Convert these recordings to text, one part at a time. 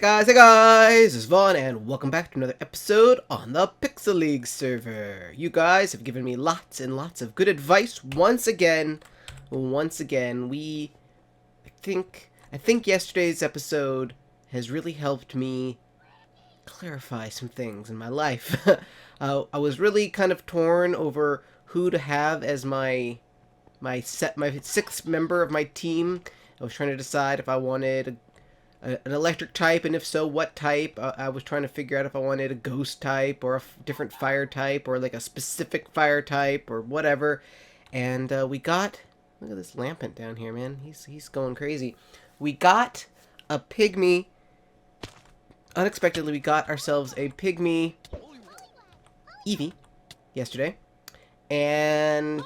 Hey guys, it's Vaughn and welcome back to another episode on the Pixel League server. You guys have given me lots and lots of good advice once again. I think yesterday's episode has really helped me clarify some things in my life. I was really kind of torn over who to have as my sixth member of my team. I was trying to decide if I wanted an electric type, and if so, what type. I was trying to figure out if I wanted a ghost type or a different fire type or like a specific fire type or whatever. And we got, look at this lampant down here, man. He's going crazy. We got a pygmy. Unexpectedly, we got ourselves a pygmy Eevee yesterday, and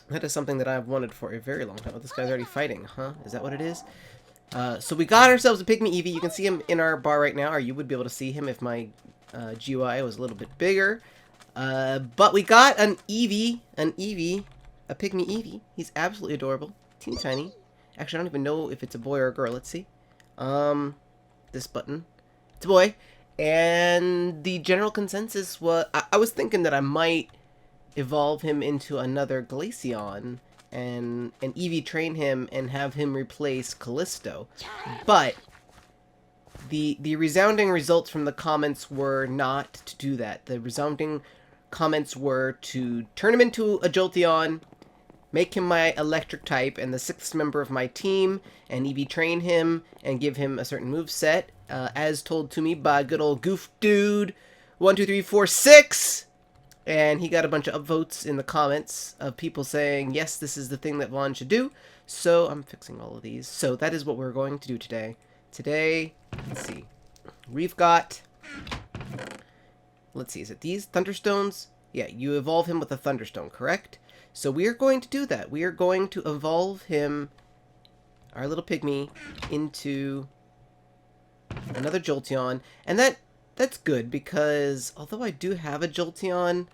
that is something that I've wanted for a very long time. Oh, this guy's already fighting, huh? Is that what it is? So we got ourselves a pygmy Eevee. You can see him in our bar right now, or you would be able to see him if my GUI was a little bit bigger. But we got a pygmy Eevee. He's absolutely adorable. Teeny tiny. Actually, I don't even know if it's a boy or a girl. Let's see. This button. It's a boy. And the general consensus was, I was thinking that I might evolve him into another Glaceon and Eevee train him and have him replace Callisto. But the resounding results from the comments were not to do that. The resounding comments were to turn him into a Jolteon, make him my electric type and the sixth member of my team, and Eevee train him and give him a certain moveset, as told to me by good old Goof Dude 12346. And he got a bunch of upvotes in the comments of people saying, yes, this is the thing that Vaughn should do. So I'm fixing all of these. So that is what we're going to do today. Today, let's see. We've got, let's see, is it these Thunderstones? Yeah, you evolve him with a Thunderstone, correct? So we are going to do that. We are going to evolve him, our little pygmy, into another Jolteon. And that's good, because although I do have a Jolteon,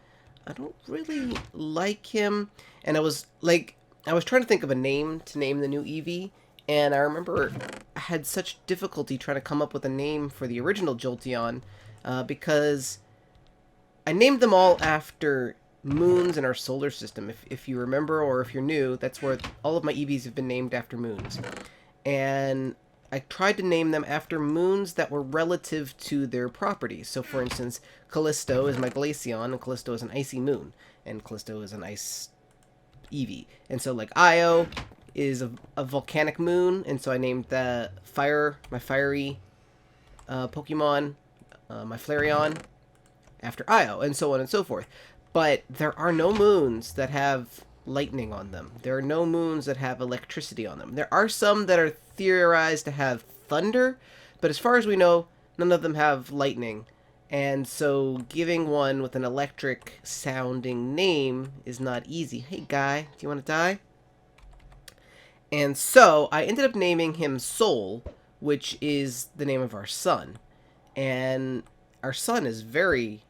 I don't really like him. And I was trying to think of a name to name the new Eevee, and I remember I had such difficulty trying to come up with a name for the original Jolteon, because I named them all after moons in our solar system. If you remember, or if you're new, that's where all of my Eevees have been named after moons. And I tried to name them after moons that were relative to their properties. So, for instance, Callisto is my Glaceon, and Callisto is an icy moon, and Callisto is an ice Eevee. And so, like, Io is a volcanic moon, and so I named my fiery Pokemon, my Flareon, after Io, and so on and so forth. But there are no moons that have lightning on them. There are no moons that have electricity on them. There are some that are theorized to have thunder, but as far as we know, none of them have lightning. And so giving one with an electric sounding name is not easy. Hey guy, do you want to die? And so I ended up naming him Soul, which is the name of our sun. And our sun is very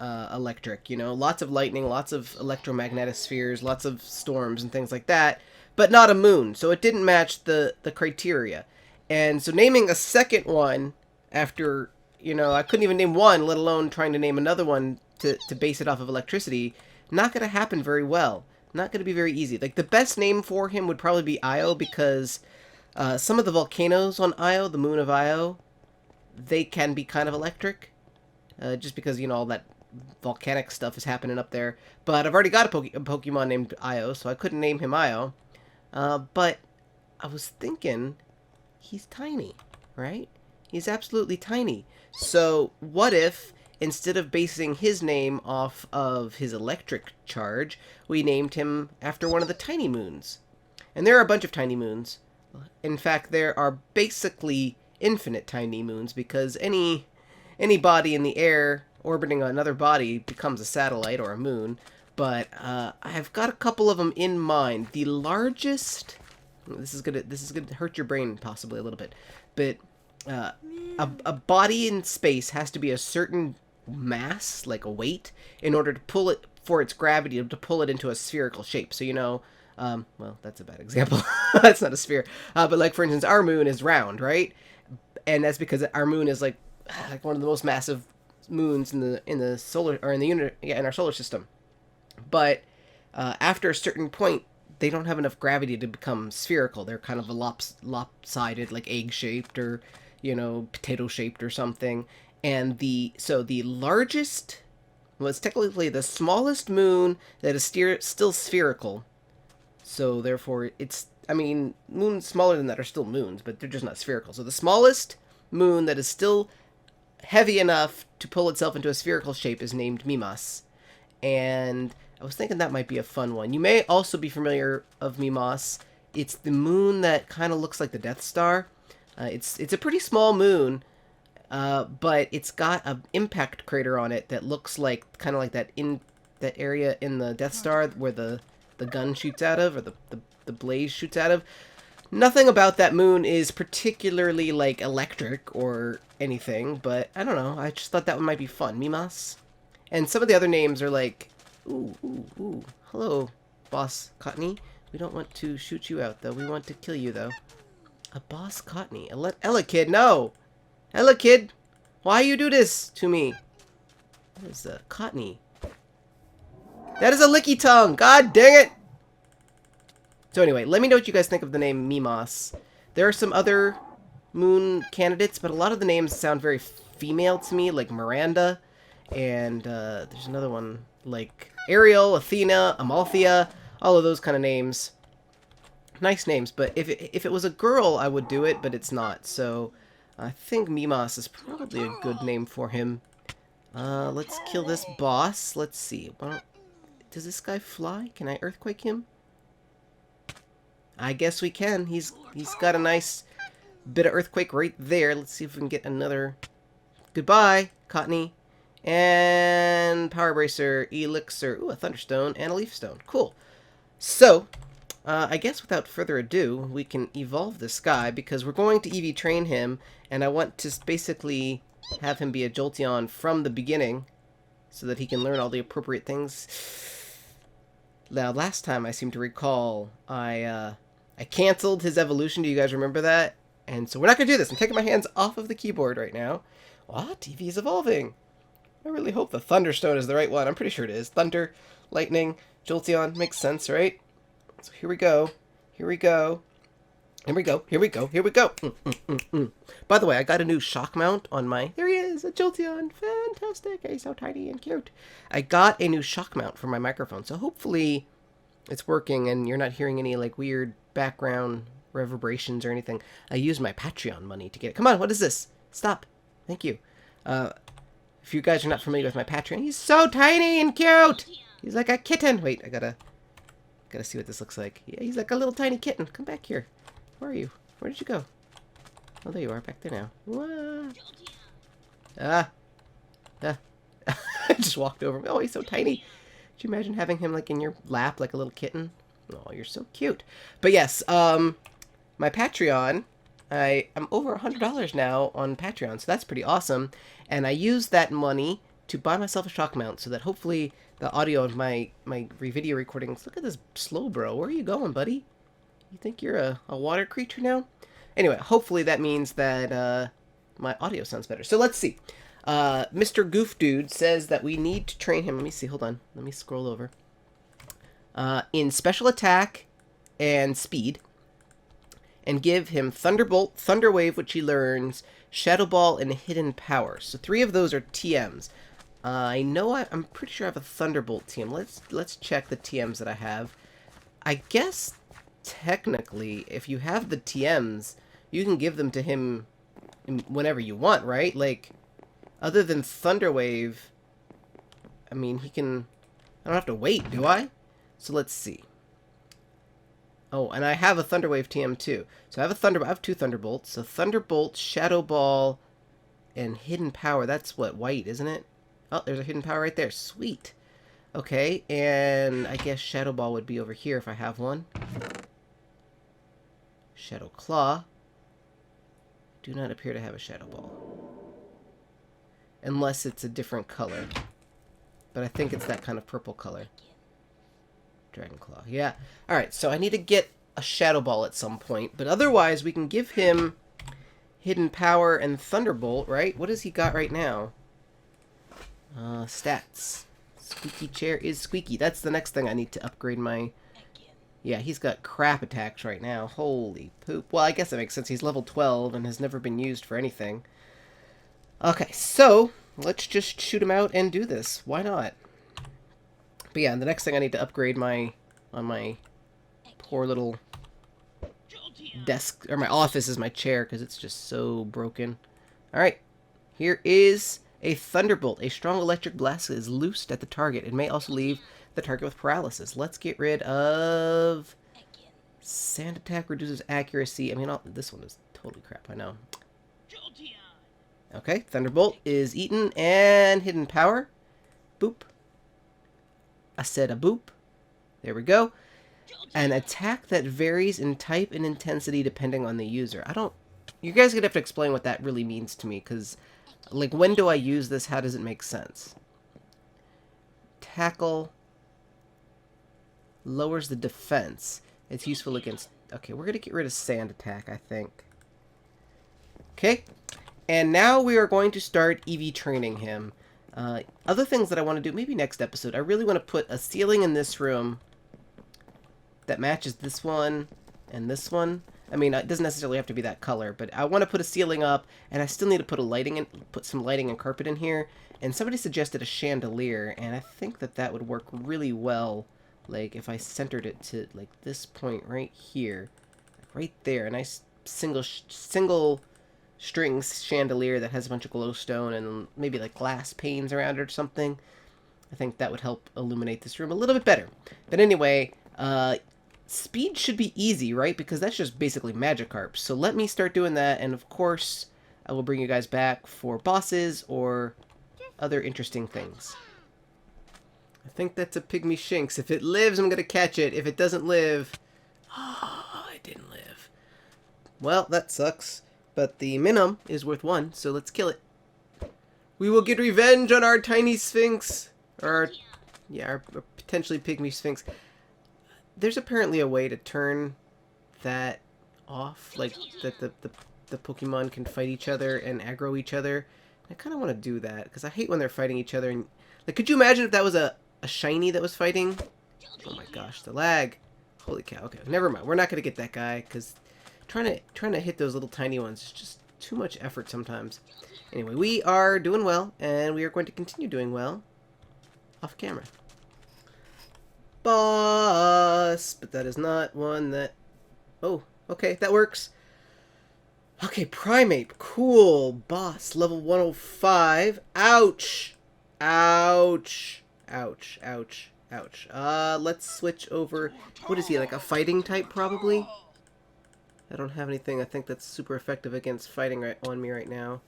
electric, you know, lots of lightning, lots of electromagnetic spheres, lots of storms and things like that, but not a moon, so it didn't match the criteria. And so naming a second one after, you know, I couldn't even name one, let alone trying to name another one to base it off of electricity, not going to happen very well. Not going to be very easy. Like, the best name for him would probably be Io, because some of the volcanoes on Io, the moon of Io, they can be kind of electric, just because, you know, all that volcanic stuff is happening up there. But I've already got a Pokemon named Io, so I couldn't name him Io. But I was thinking, he's tiny, right? He's absolutely tiny. So what if, instead of basing his name off of his electric charge, we named him after one of the tiny moons? And there are a bunch of tiny moons. In fact, there are basically infinite tiny moons, because any body in the air orbiting another body becomes a satellite or a moon. But I've got a couple of them in mind. The largest, this is gonna hurt your brain possibly a little bit, but a body in space has to be a certain mass, like a weight, in order to pull it, for its gravity to pull it into a spherical shape. So, you know, well, that's a bad example. That's not a sphere. But like, for instance, our moon is round, right? and that's because our moon is like one of the most massive moons in the solar or in the in our solar system. But after a certain point, they don't have enough gravity to become spherical. They're kind of a lopsided, like egg shaped or potato shaped or something. And the largest, well, it's technically the smallest moon that is still spherical. So therefore, moons smaller than that are still moons, but they're just not spherical. So the smallest moon that is still heavy enough to pull itself into a spherical shape is named Mimas. And I was thinking that might be a fun one. You may also be familiar of Mimas. It's the moon that kind of looks like the Death Star. It's a pretty small moon, but it's got an impact crater on it that looks like kind of like that area in the Death Star where the gun shoots out of, or the blaze shoots out of. Nothing about that moon is particularly like electric or anything, but I don't know. I just thought that one might be fun. Mimas. And some of the other names are like, ooh. Hello, Boss Cottony. We don't want to shoot you out, though. We want to kill you, though. A Boss Cottony. Ella Kid, no! Ella Kid, why you do this to me? That is a Cottony. That is a Licky Tongue! God dang it! So anyway, let me know what you guys think of the name Mimas. There are some other moon candidates, but a lot of the names sound very female to me, like Miranda. And there's another one like Ariel, Athena, Amalthea, all of those kind of names. Nice names, but if it was a girl, I would do it, but it's not. So I think Mimas is probably a good name for him. Let's kill this boss. Let's see. Well, does this guy fly? Can I earthquake him? I guess we can. He's got a nice bit of earthquake right there. Let's see if we can get another. Goodbye, Cottony. And Power Bracer, Elixir, ooh, a Thunderstone, and a Leaf Stone. Cool. So, I guess without further ado, we can evolve this guy, because we're going to Eevee train him, and I want to basically have him be a Jolteon from the beginning, so that he can learn all the appropriate things. Now, last time I seem to recall, I canceled his evolution. Do you guys remember that? And so we're not going to do this. I'm taking my hands off of the keyboard right now. What? Eevee is evolving. I really hope the Thunderstone is the right one. I'm pretty sure it is. Thunder, lightning, Jolteon. Makes sense, right? So here we go. Here we go. Here we go. Here we go. Here we go. By the way, I got a new shock mount on my... There he is, a Jolteon. Fantastic. He's so tiny and cute. I got a new shock mount for my microphone, so hopefully it's working and you're not hearing any like weird background reverberations or anything. I used my Patreon money to get it. Come on, what is this? Stop. Thank you. If you guys are not familiar with my Patreon, he's so tiny and cute. He's like a kitten. Wait, I gotta see what this looks like. Yeah, he's like a little tiny kitten. Come back here. Where are you? Where did you go? Oh, there you are, back there now. What? I just walked over him. Oh, he's so tiny. Could you imagine having him like in your lap like a little kitten? Oh, you're so cute. But yes, my Patreon, I'm over $100 now on Patreon, so that's pretty awesome. And I use that money to buy myself a shock mount so that hopefully the audio of my video recordings... Look at this slow bro. Where are you going, buddy? You think you're a water creature now? Anyway, hopefully that means that my audio sounds better. So let's see. Mr. Goof Dude says that we need to train him. Let me see. Hold on. Let me scroll over. In special attack and speed. And give him Thunderbolt, Thunder Wave, which he learns, Shadow Ball, and Hidden Power. So 3 of those are TMs. I know I'm pretty sure I have a Thunderbolt TM. Let's check the TMs that I have. I guess technically, if you have the TMs, you can give them to him whenever you want, right? Like, other than Thunder Wave, I mean, he can... I don't have to wait, do I? So let's see. Oh, and I have a Thunderwave TM too. So I have 2 Thunderbolts. So Thunderbolt, Shadow Ball, and Hidden Power. That's what, white, isn't it? Oh, there's a Hidden Power right there. Sweet. Okay, and I guess Shadow Ball would be over here if I have one. Shadow Claw. Do not appear to have a Shadow Ball. Unless it's a different color. But I think it's that kind of purple color. Dragon Claw. Yeah. Alright, so I need to get a Shadow Ball at some point. But otherwise, we can give him Hidden Power and Thunderbolt, right? What does he got right now? Stats. Squeaky Chair is squeaky. That's the next thing I need to upgrade my... Yeah, he's got crap attacks right now. Holy poop. Well, I guess that makes sense. He's level 12 and has never been used for anything. Okay, so let's just shoot him out and do this. Why not? But yeah, the next thing I need to upgrade on my poor little desk, or my office is my chair, because it's just so broken. Alright, here is a Thunderbolt. A strong electric blast is loosed at the target. It may also leave the target with paralysis. Let's get rid of... Sand attack reduces accuracy. I mean, this one is totally crap, I know. Okay, Thunderbolt is eaten, and Hidden Power. Boop. I said a boop. There we go. An attack that varies in type and intensity depending on the user. You guys are gonna have to explain what that really means to me, because, like, when do I use this? How does it make sense? Tackle lowers the defense. It's useful against... Okay, we're gonna get rid of Sand Attack, I think. Okay. And now we are going to start Eevee training him. Other things that I want to do, maybe next episode, I really want to put a ceiling in this room that matches this one and this one. I mean, it doesn't necessarily have to be that color, but I want to put a ceiling up, and I still need to put some lighting and carpet in here. And somebody suggested a chandelier, and I think that would work really well, like if I centered it to like this point right here, right there, a nice single string chandelier that has a bunch of glowstone and maybe like glass panes around it or something. I think that would help illuminate this room a little bit better. But anyway, speed should be easy, right? Because that's just basically Magikarp. So let me start doing that, and of course, I will bring you guys back for bosses or other interesting things. I think that's a Pygmy Shinx. If it lives, I'm going to catch it. If it doesn't live... Oh, it didn't live. Well, that sucks. But the minimum is worth 1, so let's kill it. We will get revenge on our tiny Sphinx. Or our potentially Pygmy Sphinx. There's apparently a way to turn that off, like that the Pokemon can fight each other and aggro each other. I kind of want to do that, because I hate when they're fighting each other. And like, could you imagine if that was a shiny that was fighting? Oh my gosh, the lag. Holy cow. Okay, never mind. We're not going to get that guy, because... Trying to hit those little tiny ones is just too much effort sometimes. Anyway, we are doing well, and we are going to continue doing well off camera. Boss! But that is not one that... Oh, okay, that works. Okay, Primate. Cool. Boss, level 105. Ouch! Ouch! Ouch, ouch, ouch. Let's switch over... What is he, like a fighting type, probably? I don't have anything I think that's super effective against fighting on me right now.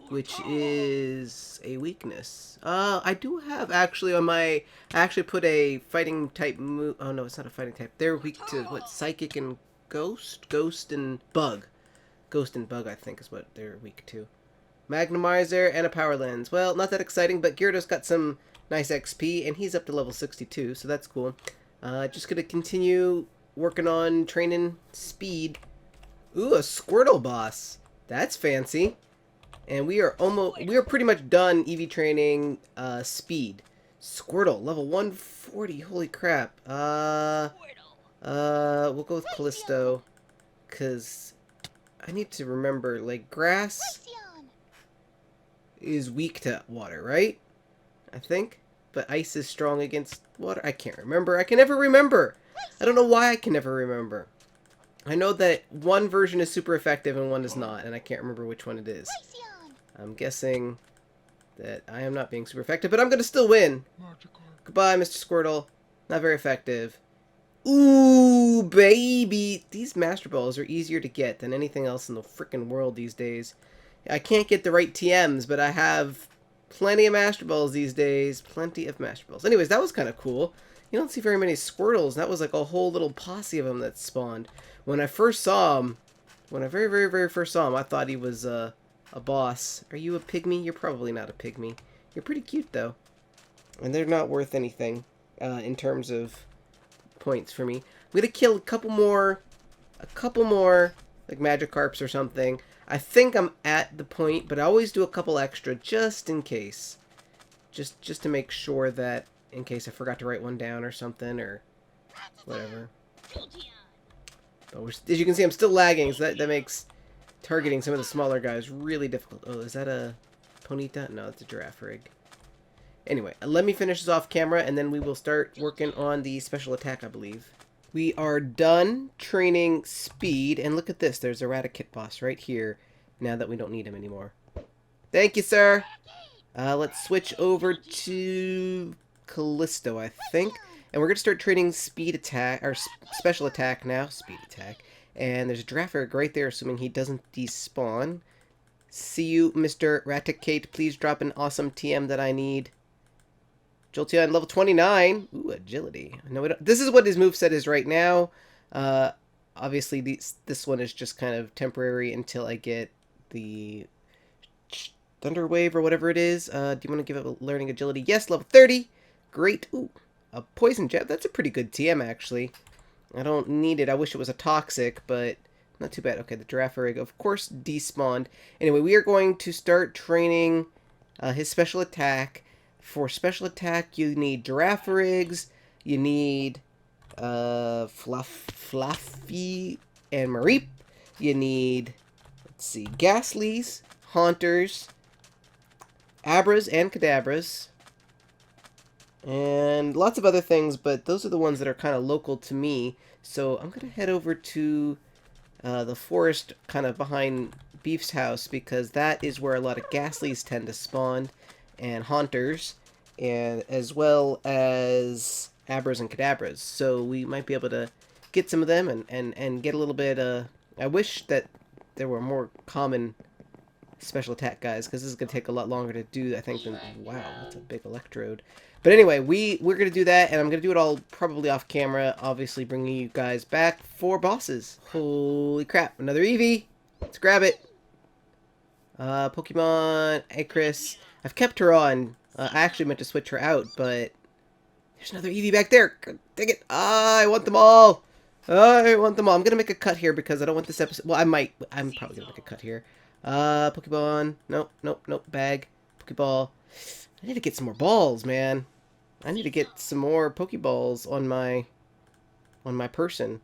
Which is a weakness. I do have actually on my... I actually put a fighting type move... Oh no, it's not a fighting type. They're weak to, what, Psychic and Ghost? Ghost and Bug. Ghost and Bug, I think, is what they're weak to. Magnemizer and a Power Lens. Well, not that exciting, but Gyarados got some nice XP, and he's up to level 62, so that's cool. Just gonna continue... working on training speed. Ooh, a Squirtle boss. That's fancy. And we are pretty much done Eevee training speed. Squirtle, level 140. Holy crap. We'll go with Callisto, cause I need to remember, like, grass is weak to water, right? I think. But ice is strong against water. I can't remember. I can never remember. I don't know why I can never remember. I know that one version is super effective and one is not, and I can't remember which one it is. I'm guessing that I am not being super effective, but I'm going to still win. Goodbye, Mr. Squirtle. Not very effective. Ooh, baby. These Master Balls are easier to get than anything else in the frickin' world these days. I can't get the right TMs, but I have plenty of Master Balls these days. Plenty of Master Balls. Anyways, that was kind of cool. You don't see very many Squirtles. That was like a whole little posse of them that spawned. When I first saw him, when I very first saw him, I thought he was a boss. Are you a pygmy? You're probably not a pygmy. You're pretty cute, though. And they're not worth anything in terms of points for me. I'm going to kill a couple more like Magikarps or something. I think I'm at the point, but I always do a couple extra just in case. Just to make sure that, in case I forgot to write one down or something, or whatever. But as you can see, I'm still lagging, so that makes targeting some of the smaller guys really difficult. Oh, is that a Ponyta? No, it's a giraffe rig. Anyway, let me finish this off camera, and then we will start working on the special attack, I believe. We are done training speed, and look at this. There's Eradicate boss right here, now that we don't need him anymore. Thank you, sir! Let's switch over to Callisto, I think. And we're going to start training speed attack, or special attack now. Speed attack. And there's a giraffe right there, assuming he doesn't despawn. See you, Mr. Raticate. Please drop an awesome TM that I need. Jolteon level 29. Ooh, agility. No, we don't. This is what his moveset is right now. Obviously, this one is just kind of temporary until I get the Thunder Wave or whatever it is. Do you want to give it a learning agility? Yes, level 30. Great. Ooh, a poison jab. That's a pretty good TM, actually. I don't need it. I wish it was a toxic, but not too bad. Okay, the giraffe rig, of course, despawned. Anyway, we are going to start training his special attack. For special attack, you need giraffe rigs. You need Fluffy and Mareep. You need, let's see, Ghastlies, Haunters, Abras and Kadabras, and lots of other things, but those are the ones that are kind of local to me. So I'm going to head over to the forest kind of behind Beef's house, because that is where a lot of Ghastlies tend to spawn, and Haunters, and as well as Abras and Kadabras. So we might be able to get some of them and get a little bit... I wish that there were more common special attack guys, because this is going to take a lot longer to do, I think, than... Wow, that's a big electrode. But anyway, we're going to do that, and I'm going to do it all probably off camera, obviously bringing you guys back for bosses. Holy crap, another Eevee! Let's grab it. Pokemon, Acris. I've kept her on. I actually meant to switch her out, but there's another Eevee back there. Dang it. I want them all. I want them all. I'm going to make a cut here because I don't want this episode... Well, I'm probably going to make a cut here. Pokemon. Nope, nope, nope. Bag. Pokeball. I need to get some more balls, man. I need to get some more Pokeballs on my person.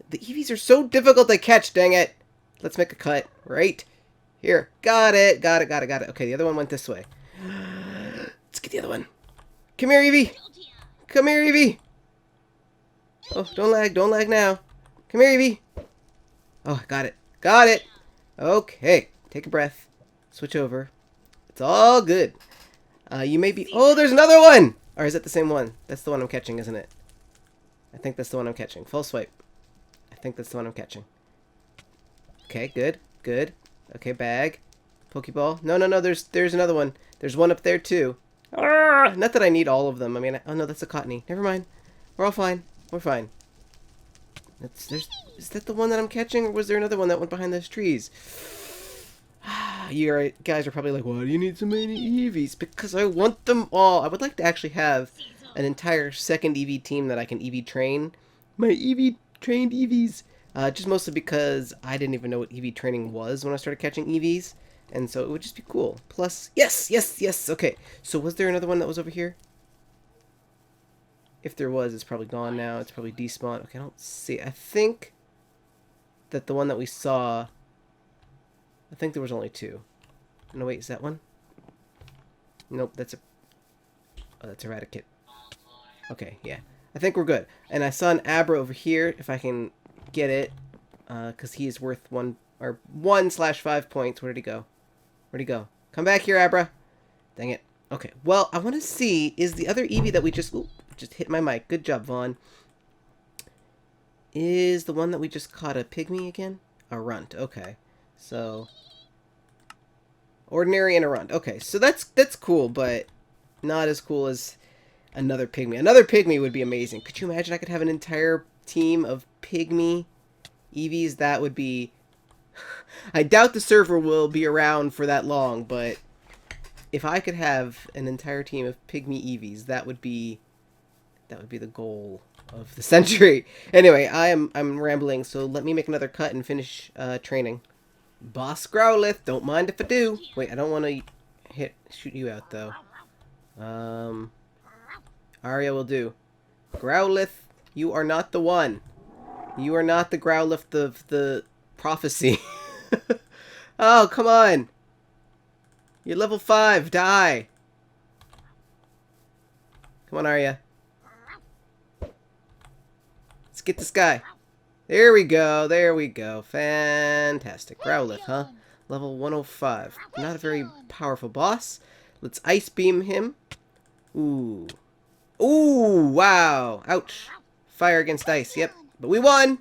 The Eevees are so difficult to catch, dang it. Let's make a cut. Right here. Got it. Got it, got it, got it. Okay, the other one went this way. Let's get the other one. Come here, Eevee. Come here, Eevee. Oh, don't lag now. Come here, Eevee. Oh, got it. Got it. Okay, take a breath. Switch over. It's all good. You may be... Oh, there's another one! Or is that the same one? That's the one I'm catching, isn't it? I think that's the one I'm catching. Full swipe. I think that's the one I'm catching. Okay, good. Good. Okay, bag. Pokeball. No, no, no, there's another one. There's one up there, too. Arrgh! Not that I need all of them. I mean, oh no, that's a Cottony. Never mind. We're all fine. We're fine. Is that the one that I'm catching, or was there another one that went behind those trees? You guys are probably like, why do you need so many Eevees? Because I want them all. I would like to actually have an entire second Eevee team that I can Eevee train. My Eevee trained Eevees. Just mostly because I didn't even know what Eevee training was when I started catching Eevees. And so it would just be cool. Plus, yes, yes, yes. Okay, so was there another one that was over here? If there was, it's probably gone now. It's probably despawned. Okay, I don't see it. I think that the one that we saw... I think there was only two. No, wait, is that one? Nope, that's a... Oh, that's Eradicate. Okay, yeah. I think we're good. And I saw an Abra over here, if I can get it. Because he is worth 1/5 points. Where did he go? Where'd he go? Come back here, Abra. Dang it. Okay, well, I want to see, is the other Eevee that we just... Ooh, just hit my mic. Good job, Vaughn. Is the one that we just caught a pygmy again? A runt. Okay. So... Ordinary and a runt. Okay, so that's cool, but not as cool as another pygmy. Another pygmy would be amazing. Could you imagine I could have an entire team of pygmy Eevees? That would be... I doubt the server will be around for that long, but if I could have an entire team of pygmy Eevees, that would be the goal. of the century. Anyway, I'm rambling, so let me make another cut and finish training. Boss Growlithe, don't mind if I do. Wait, I don't want to shoot you out though. Arya will do. Growlithe, you are not the one. You are not the Growlithe of the prophecy. Oh, come on. You're level 5. Die. Come on, Arya. Let's get this guy. There we go. There we go. Fantastic. Growlithe, huh? Level 105. Not a very powerful boss. Let's Ice Beam him. Ooh. Ooh, wow. Ouch. Fire against ice. Yep. But we won.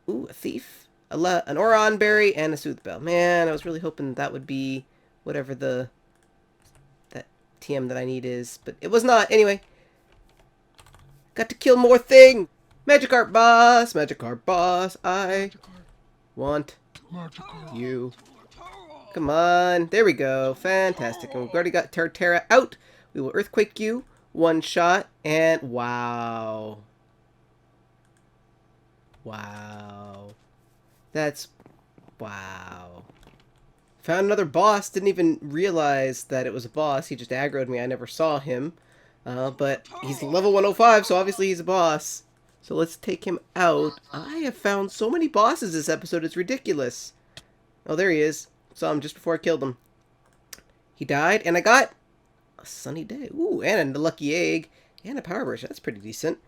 Ooh, a thief. An Oron Berry and a Sooth Bell. Man, I was really hoping that would be whatever that TM that I need is. But it was not. Anyway. Got to kill more thing. Magikarp boss. Magikarp boss. I want you. Come on. There we go. Fantastic. And we've already got Terra out. We will Earthquake you. One shot. And wow. Wow. That's... wow. Found another boss. Didn't even realize that it was a boss. He just aggroed me. I never saw him. But he's level 105, so obviously he's a boss. So let's take him out. I have found so many bosses this episode. It's ridiculous. Oh, there he is. Saw him just before I killed him. He died, and I got a sunny day. Ooh, and a lucky egg. And a power brush. That's pretty decent.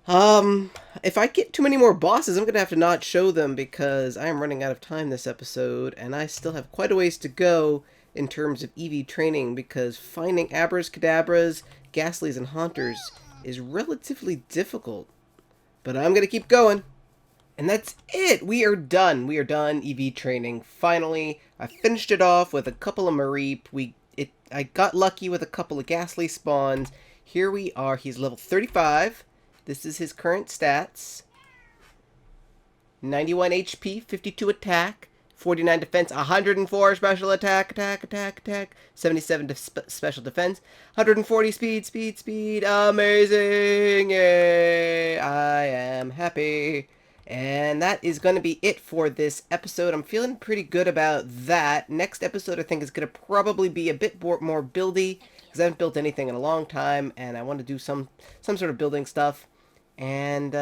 If I get too many more bosses, I'm going to have to not show them because I am running out of time this episode, and I still have quite a ways to go in terms of Eevee training because finding Abras, Kadabras, Ghastlies, and Haunters is relatively difficult. But I'm going to keep going. And that's it! We are done. We are done Eevee training. Finally, I finished it off with a couple of Mareep. I got lucky with a couple of Ghastly spawns. Here we are. He's level 35. This is his current stats. 91 HP, 52 attack, 49 defense, 104 special attack, 77 special defense, 140 speed, amazing, yay, I am happy. And that is going to be it for this episode. I'm feeling pretty good about that. Next episode I think is going to probably be a bit more buildy, because I haven't built anything in a long time, and I want to do some sort of building stuff. And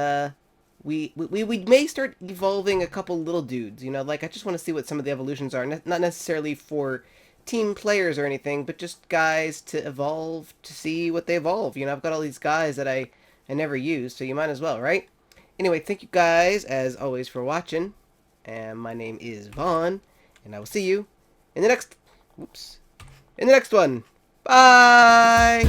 we may start evolving a couple little dudes, you know, like I just want to see what some of the evolutions are, not necessarily for team players or anything, but just guys to evolve, to see what they evolve. You know, I've got all these guys that I never use, so you might as well, right? Anyway, thank you guys, as always, for watching, and my name is Vaughn, and I will see you in the next, in the next one. Bye!